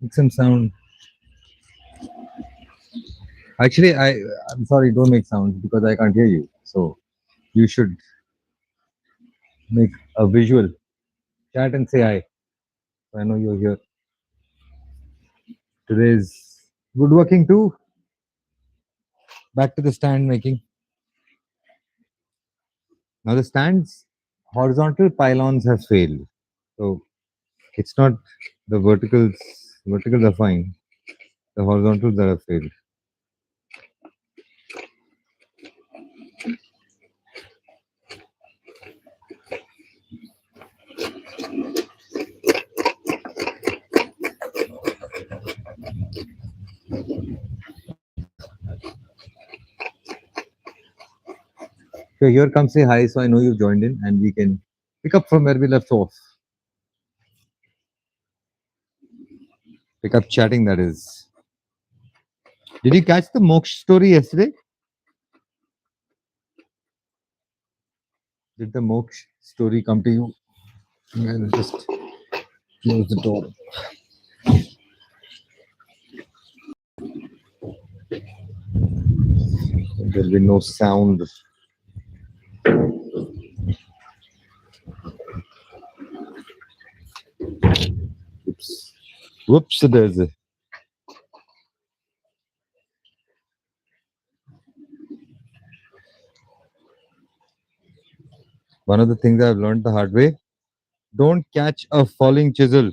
Make some sound. Actually, I'm sorry. Don't make sounds because I can't hear you. So you should make a visual. Chat and say hi. So I know you're here. Today's woodworking too. Back to the stand making. Now the stands horizontal pylons have failed. So it's not the verticals. Verticals are fine. The horizontals that have failed. So here comes say hi. So I know you've joined in, and we can pick up from where we left off. Pick up chatting. That is. Did you catch the Moksh story yesterday? Did the Moksh story come to you? I'll just close the door. There'll be no sound. Oops. Whoops. There's a. One of the things I've learned the hard way: don't catch a falling chisel.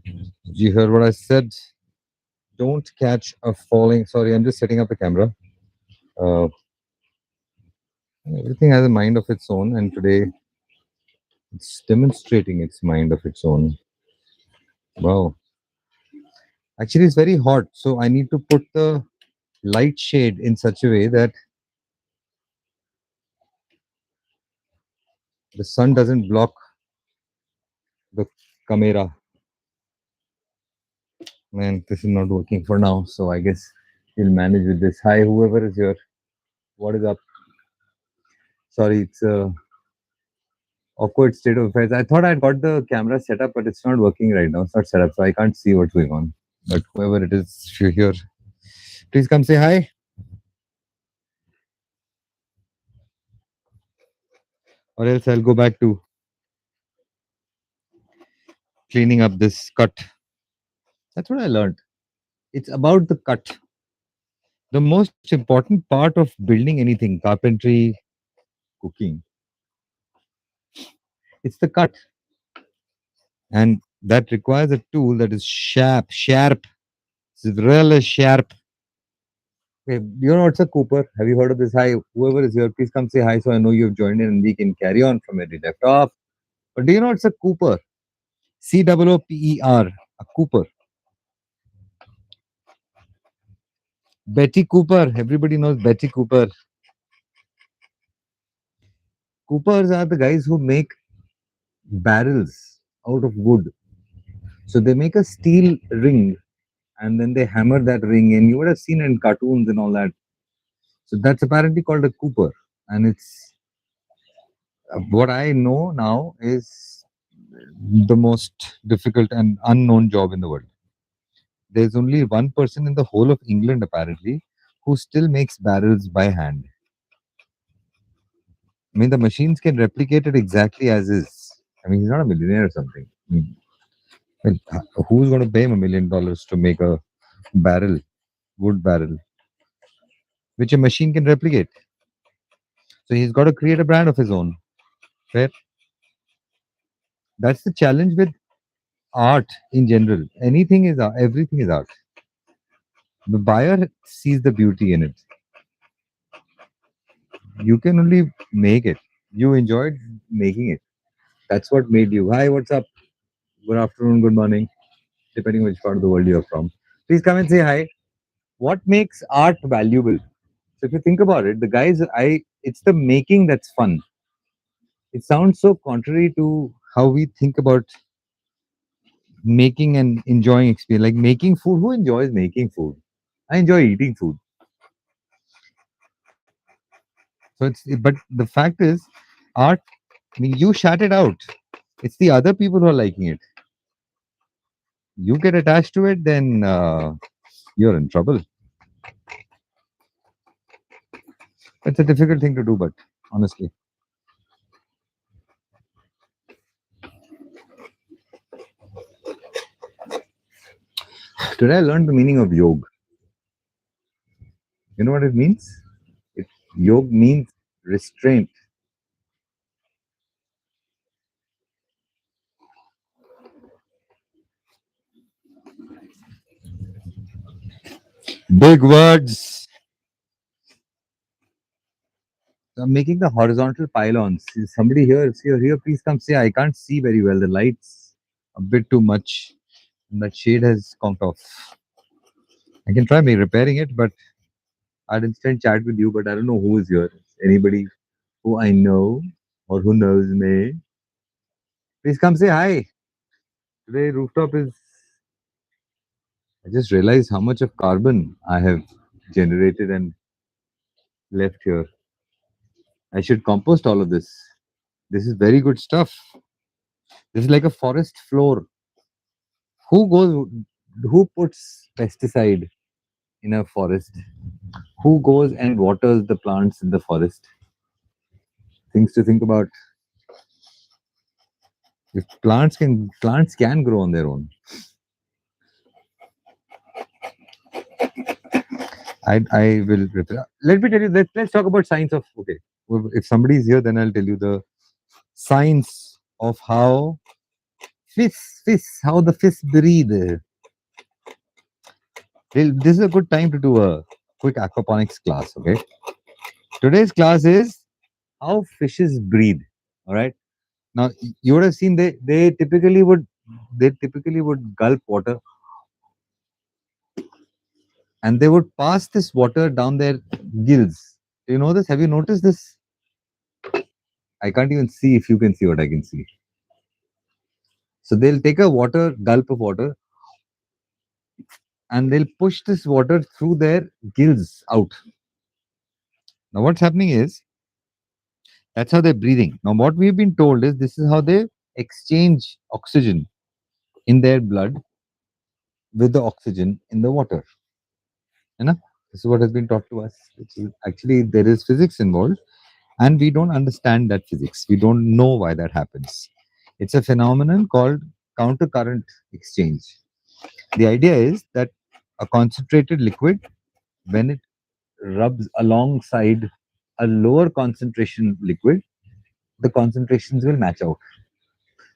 Did you hear what I said? Don't catch a falling. Sorry, I'm just setting up the camera. Uh, everything has a mind of its own, and today it's demonstrating its mind of its own. Wow. Actually, it's very hot, so I need to put the light shade in such a way that the sun doesn't block the camera. Man, this is not working for now, so I guess we'll manage with this. Hi, whoever is here. What is up? Sorry, it's a awkward state of affairs. I thought I'd got the camera set up, but it's not working right now. It's not set up, so I can't see what's going on. But whoever it is, if you're here, please come say hi. Or else I'll go back to cleaning up this cut. That's what I learned. It's about the cut. The most important part of building anything, carpentry, cooking, it's the cut. And that requires a tool that is sharp. It's really sharp. Okay, do you know what's a Cooper? Have you heard of this? Hi, whoever is here, please come say hi so I know you've joined in and we can carry on from where we left off. But do you know what's a Cooper? Cooper. A Cooper. Betty Cooper. Everybody knows Betty Cooper. Coopers are the guys who make barrels out of wood. So they make a steel ring and then they hammer that ring in. You would have seen it in cartoons and all that. So that's apparently called a Cooper. And it's what I know now is the most difficult and unknown job in the world. There's only one person in the whole of England apparently who still makes barrels by hand. I mean, the machines can replicate it exactly as is. I mean, he's not a millionaire or something. Well, who's going to pay him $1 million to make a barrel, wood barrel, which a machine can replicate? So he's got to create a brand of his own. Fair. That's the challenge with art in general. Anything is art. Everything is art. The buyer sees the beauty in it. You can only make it. You enjoyed making it. That's what made you. Hi, what's up? Good afternoon, good morning, depending which part of the world you're from. Please come and say hi. What makes art valuable? So if you think about it, the guys, it's the making that's fun. It sounds so contrary to how we think about making and enjoying experience. Like making food, who enjoys making food? I enjoy eating food. So but the fact is, art. I mean, you shout it out. It's the other people who are liking it. You get attached to it, then you're in trouble. It's a difficult thing to do, but honestly, today I learned the meaning of yoga. You know what it means? It Yoga means restraint. Big words. I'm making the horizontal pylons. Is somebody here? Is here? Please come say. I can't see very well. The lights a bit too much, and that shade has conked off. I can try me repairing it, but I'd instant chat with you. But I don't know who is here. Anybody who I know or who knows me? Please come say hi. Today rooftop is. I just realized how much of carbon I have generated and left here. I should compost all of this. This is very good stuff. This is like a forest floor. Who goes? Who puts pesticide in a forest? Who goes and waters the plants in the forest? Things to think about. If plants can grow on their own. I will let me tell you. Let's talk about science of okay. If somebody is here, then I'll tell you the science of how how the fish breathe. Well, this is a good time to do a quick aquaponics class. Okay, today's class is how fishes breathe. All right. Now you would have seen they typically would gulp water and they would pass this water down their gills. Do you know this? Have you noticed this? I can't even see if you can see what I can see. So they'll take a gulp of water, and they'll push this water through their gills out. Now what's happening is that's how they're breathing. Now what we've been told is this is how they exchange oxygen in their blood with the oxygen in the water. You know, this is what has been taught to us. Which is actually there is physics involved, and we don't understand that physics. We don't know why that happens. It's a phenomenon called countercurrent exchange. The idea is that a concentrated liquid, when it rubs alongside a lower concentration liquid, the concentrations will match out.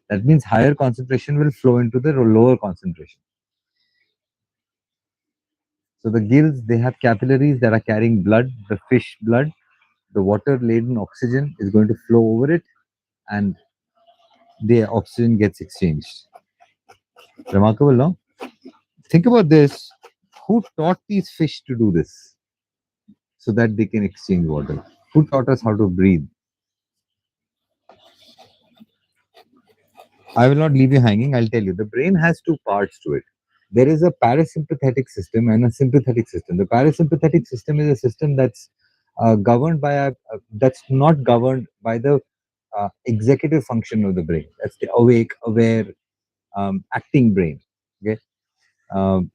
That means higher concentration will flow into the lower concentration. So the gills, they have capillaries that are carrying blood, the fish blood. The water laden oxygen is going to flow over it, and the oxygen gets exchanged. Remarkable, no? Think about this. Who taught these fish to do this so that they can exchange water? Who taught us how to breathe? I will not leave you hanging. I'll tell you. The brain has two parts to it. There is a parasympathetic system and a sympathetic system. The parasympathetic system is a system that's governed by that's not governed by the executive function of the brain. That's the awake, aware, acting brain. Okay,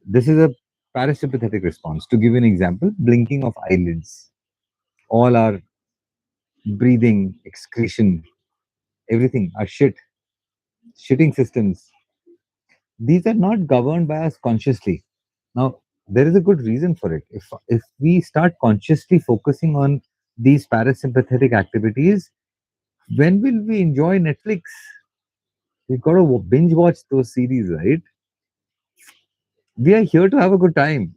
this is a parasympathetic response. To give you an example, blinking of eyelids, all our breathing, excretion, everything, our shitting systems. These are not governed by us consciously. Now, there is a good reason for it. If we start consciously focusing on these parasympathetic activities, when will we enjoy Netflix? We've got to binge watch those series, right? We are here to have a good time.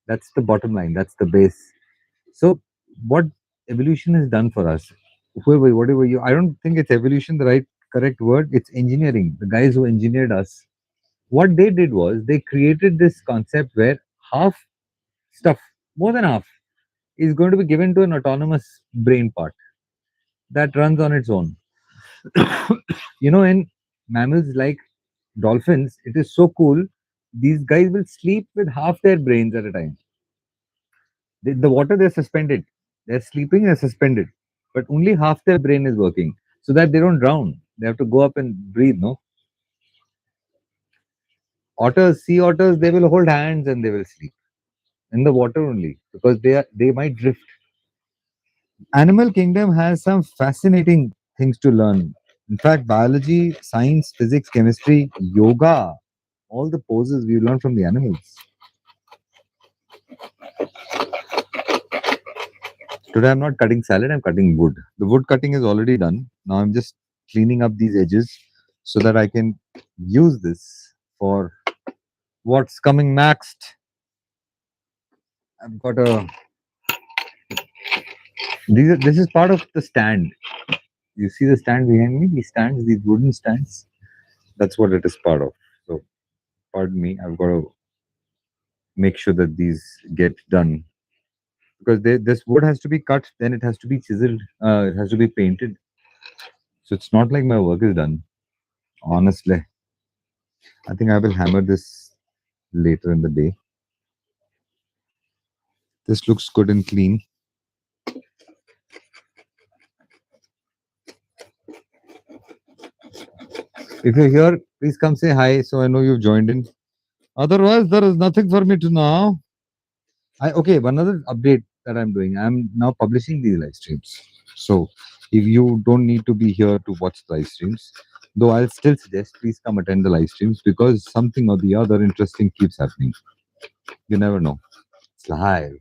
That's the bottom line. That's the base. So, what evolution has done for us, whatever you, I don't think it's evolution the right correct word. It's engineering. The guys who engineered us, what they did was they created this concept where half stuff, more than half, is going to be given to an autonomous brain part that runs on its own. In mammals like dolphins, it is so cool. These guys will sleep with half their brains at a time. The water, they're suspended. They're sleeping, they're suspended. But only half their brain is working so that they don't drown. They have to go up and breathe, no? Otters, sea otters, they will hold hands and they will sleep in the water only because they might drift. Animal kingdom has some fascinating things to learn. In fact, biology, science, physics, chemistry, yoga, all the poses we learn from the animals. Today I'm not cutting salad, I'm cutting wood. The wood cutting is already done. Now I'm just cleaning up these edges so that I can use this for what's coming next. I've got a this is part of the stand. You see the stand behind me? These stands, these wooden stands. That's what it is part of. So pardon me, I've got to make sure that these get done because this wood has to be cut, then it has to be chiseled, it has to be painted. So it's not like my work is done. Honestly, I think I will hammer this later in the day. This looks good and clean. If you're here, please come say hi so I know you've joined in. Otherwise, there is nothing for me to know. Okay, one other update that I'm doing. I'm now publishing these live streams. So if you don't need to be here to watch the live streams, though I'll still suggest please come attend the live streams because something or the other interesting keeps happening. You never know. It's live.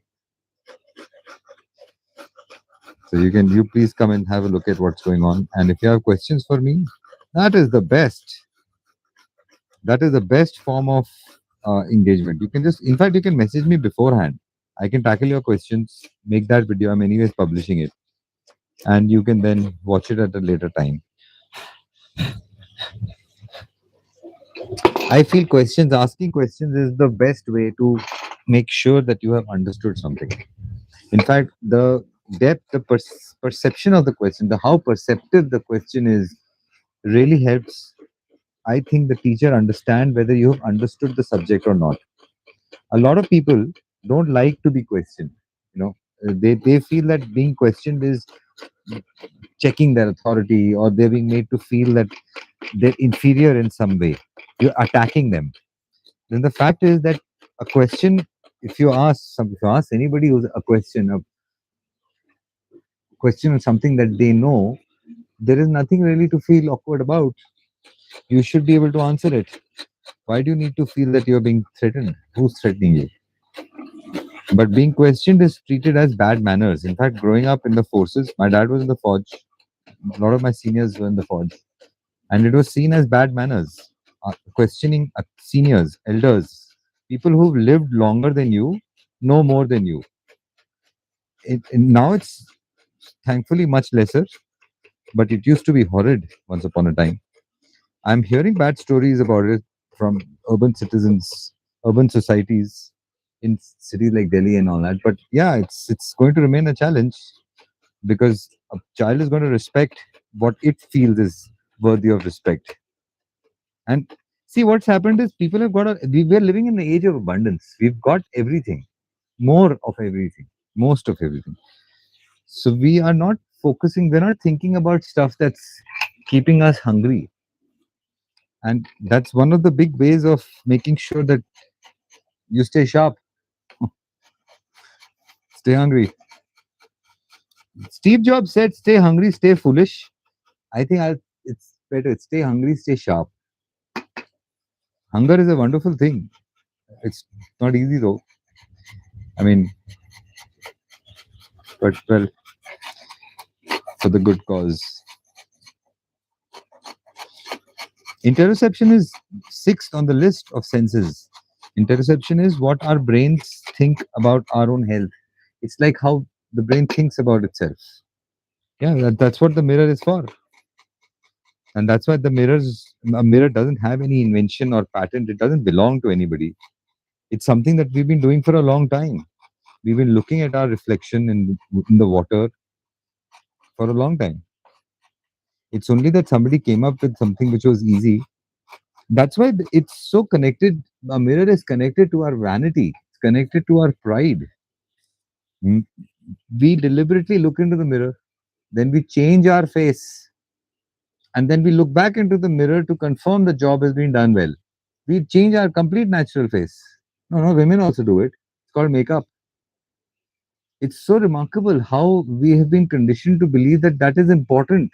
So you please come and have a look at what's going on. And if you have questions for me, that is the best. That is the best form of engagement. You can just, in fact, you can message me beforehand. I can tackle your questions, make that video. I'm anyways publishing it, and you can then watch it at a later time. I feel asking questions is the best way to make sure that you have understood something. In fact, the depth, the perception of the question, the how perceptive the question is, really helps. I think the teacher understand whether you have understood the subject or not. A lot of people don't like to be questioned. You know, they feel that being questioned is checking their authority, or they're being made to feel that they're inferior in some way. You're attacking them. Then the fact is that a question, if you ask anybody who's a question on something that they know, there is nothing really to feel awkward about. You should be able to answer it. Why do you need to feel that you're being threatened? Who's threatening you? But being questioned is treated as bad manners. In fact, growing up in the forces, my dad was in the forge. A lot of my seniors were in the forge, and it was seen as bad manners. Questioning seniors, elders, people who've lived longer than you, know more than you. Now it's thankfully much lesser, but it used to be horrid once upon a time. I'm hearing bad stories about it from urban citizens, urban societies in cities like Delhi and all that. But yeah, it's going to remain a challenge because a child is going to respect what it feels is worthy of respect. And see, what's happened is people have got we're living in the age of abundance. We've got everything, more of everything, most of everything. So we are not we're not thinking about stuff that's keeping us hungry. And that's one of the big ways of making sure that you stay sharp, stay hungry. Steve Jobs said, stay hungry, stay foolish. I think it's better. Stay hungry, stay sharp. Hunger is a wonderful thing. It's not easy though. I mean, but well, for the good cause. Interoception is sixth on the list of senses. Interoception is what our brains think about our own health. It's like how the brain thinks about itself. Yeah, that's what the mirror is for. And that's why a mirror doesn't have any invention or patent. It doesn't belong to anybody. It's something that we've been doing for a long time. We've been looking at our reflection in the water for a long time. It's only that somebody came up with something which was easy. That's why it's so connected. A mirror is connected to our vanity. It's connected to our pride. Mm. We deliberately look into the mirror, then we change our face, and then we look back into the mirror to confirm the job has been done well. We change our complete natural face. No, no, women also do it. It's called makeup. It's so remarkable how we have been conditioned to believe that that is important.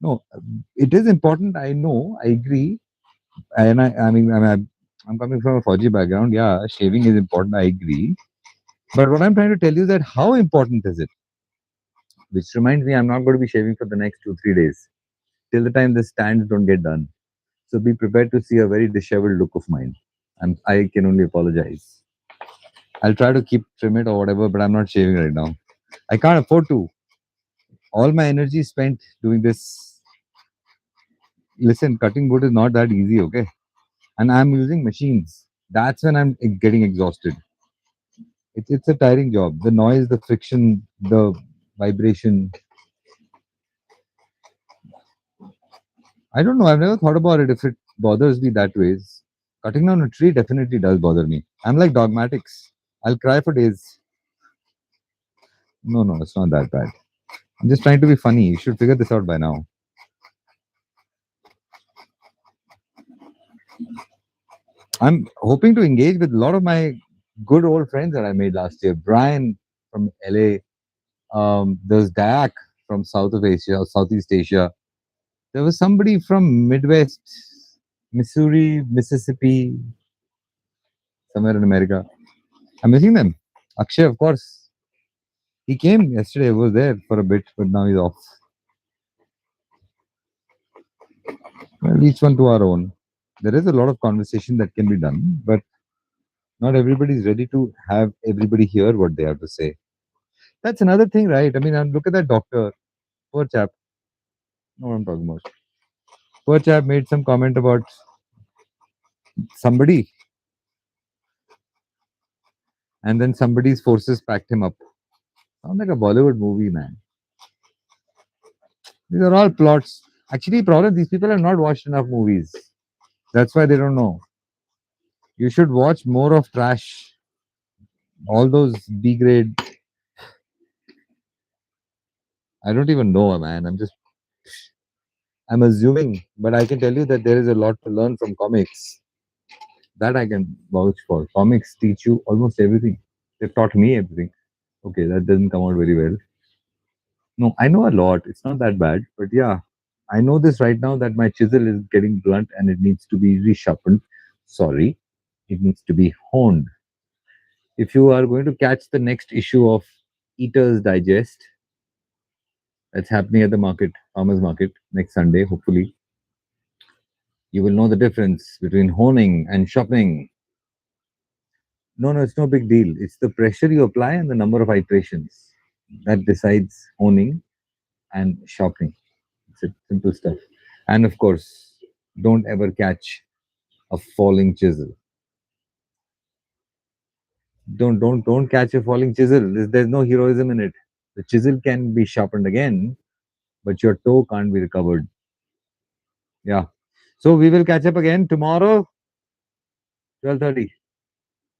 No, it is important. I know. I agree. I'm coming from a Fauji background. Yeah, shaving is important. I agree. But what I'm trying to tell you that how important is it? Which reminds me, I'm not going to be shaving for the next 2 3 days till the time the stands don't get done. So be prepared to see a very disheveled look of mine. I can only apologize. I'll try to keep trim it or whatever, but I'm not shaving right now. I can't afford to. All my energy is spent doing this. Listen, cutting wood is not that easy, okay? And I'm using machines. That's when I'm getting exhausted. It's a tiring job. The noise, the friction, the vibration. I don't know. I've never thought about it if it bothers me that ways. Cutting down a tree definitely does bother me. I'm like dogmatics. I'll cry for days. No, no, it's not that bad. I'm just trying to be funny. You should figure this out by now. I'm hoping to engage with a lot of my good old friends that I made last year. Brian from LA. There's Dayak from South of Asia, Southeast Asia. There was somebody from Midwest, Missouri, Mississippi, somewhere in America. I'm missing them. Akshay, of course. He came yesterday, was there for a bit, but now he's off. Well, each one to our own. There is a lot of conversation that can be done, but not everybody is ready to have everybody hear what they have to say. That's another thing, right? I mean, look at that doctor. Poor chap. Know what I'm talking about. Poor chap made some comment about somebody, and then somebody's forces packed him up. Sounds like a Bollywood movie, man. These are all plots. Actually, problem these people have not watched enough movies. That's why they don't know. You should watch more of trash. All those B grade. I don't even know, man. I'm assuming, but I can tell you that there is a lot to learn from comics. That I can vouch for. Comics teach you almost everything. They've taught me everything. Okay, that doesn't come out very well. No, I know a lot. It's not that bad, but yeah, I know this right now that my chisel is getting blunt and it needs to be resharpened. Sorry, it needs to be honed. If you are going to catch the next issue of Eater's Digest, that's happening at the market, farmers market, next Sunday, hopefully, you will know the difference between honing and shopping. No, no, it's no big deal. It's the pressure you apply and the number of iterations that decides honing and shopping. It's a simple stuff. And of course, don't ever catch a falling chisel. Don't catch a falling chisel. There's no heroism in it. The chisel can be sharpened again, but your toe can't be recovered. Yeah. So we will catch up again tomorrow, 12:30.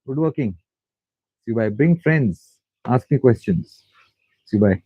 Woodworking. See you bye. Bring friends. Ask me questions. See you bye.